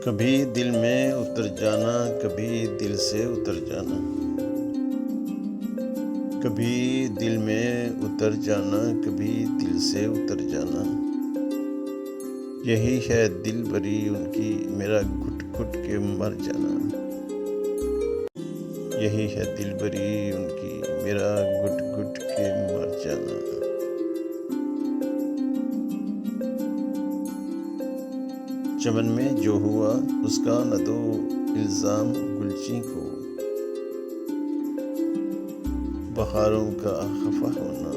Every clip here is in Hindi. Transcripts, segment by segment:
कभी दिल में उतर जाना, कभी दिल से उतर जाना। कभी दिल में उतर जाना, कभी दिल से उतर जाना। यही है दिल भरी उनकी, मेरा घुट घुट के मर जाना। यही है दिल भरी उनकी, मेरा घुट घुट के मर जाना। चमन में जो हुआ उसका न दो इल्जाम गुलची को। बहारों का खफा होना,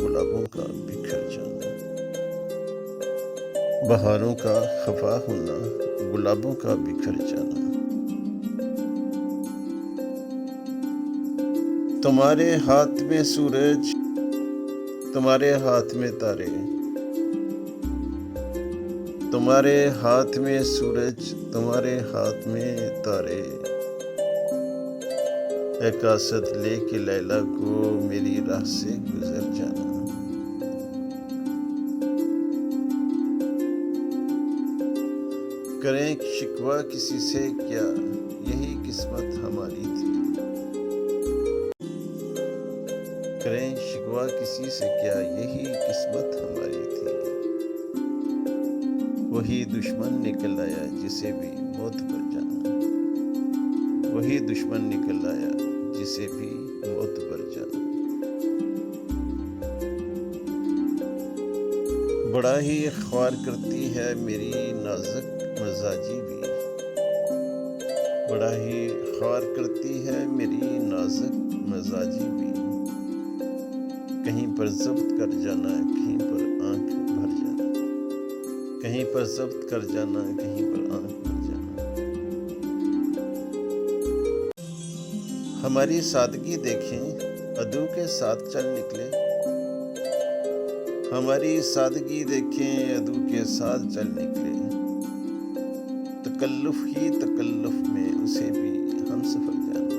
गुलाबों का बिखर जाना। बहारों का खफा होना, गुलाबों का बिखर जाना। तुम्हारे हाथ में सूरज, तुम्हारे हाथ में तारे। तुम्हारे हाथ में सूरज, तुम्हारे हाथ में तारे। ए कासत लेके लैला को मेरी राह से गुजर जाना। करें शिकवा किसी से क्या, यही किस्मत हमारी थी। करें शिकवा किसी से क्या, यही किस्मत हमारी थी। वही दुश्मन निकल आया जिसे भी मौत पर जाना। वही दुश्मन निकल आया जिसे भी मौत पर जाना। बड़ा ही ख्वार करती है मेरी नाजुक मजाजी भी। बड़ा ही ख्वार करती है मेरी नाजुक मजाजी भी। कहीं पर ज़ब्त कर जाना, कहीं पर आंख भर जाना। कहीं पर ज़ब्त कर जाना, कहीं पर आंख भर जाना। हमारी सादगी देखें, अदू के साथ चल निकले। हमारी सादगी देखें, अदू के साथ चल निकले। तकल्लुफ़ ही तकल्लुफ़ में उसे भी हम सफर जाना।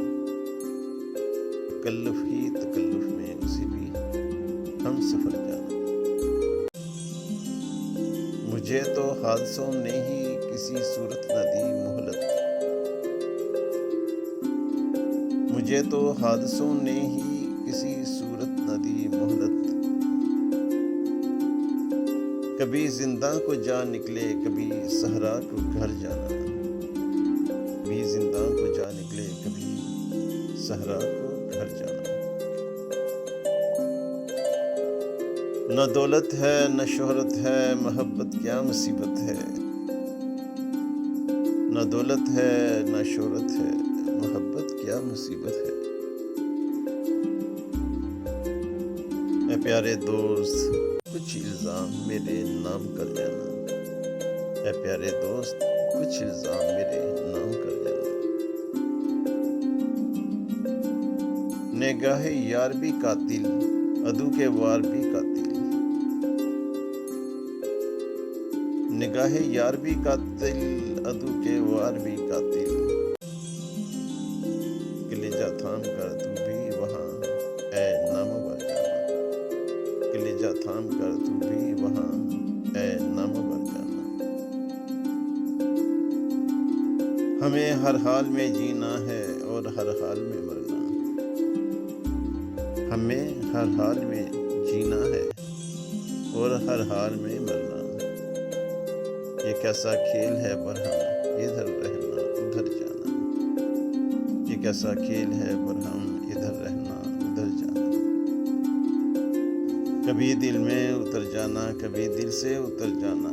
तकल्लुफ़ ही तकल्लुफ़ में उसे भी हम सफर जाना। मुझे तो हादसों ने ही किसी सूरत न दी मोहलत। मुझे तो हादसों ने ही किसी सूरत न दी मोहलत। कभी जिंदा को जा निकले, कभी सहरा को घर जाना। कभी जिंदा को जा निकले, कभी सहरा को घर जाना। न दौलत है न शोहरत है, मोहब्बत क्या मुसीबत है। न दौलत है न शोहरत है, मोहब्बत क्या मुसीबत है। ए प्यारे दोस्त, कुछ इल्ज़ाम मेरे नाम कर जाना। ए प्यारे दोस्त, कुछ इल्ज़ाम मेरे नाम कर जाना। निगाहे यार भी कातिल, अदू के वार भी कातिल। निगाहे यार भी कातिल, अदू के वार भी कातिल। कलेजा थाम कर तू भी वहाँ, ऐ नामवर जाना। कलेजा थाम कर तू भी वहाँ, ऐ नामवर जाना। हमें हर हाल में जीना है और हर हाल में मरना। हमें हर हाल में जीना है और हर हाल में मरना। ये कैसा खेल है बरहम, इधर रहना उधर जाना। ये कैसा खेल है बरहम, इधर रहना उधर जाना। कभी दिल में उतर जाना, कभी दिल से उतर जाना।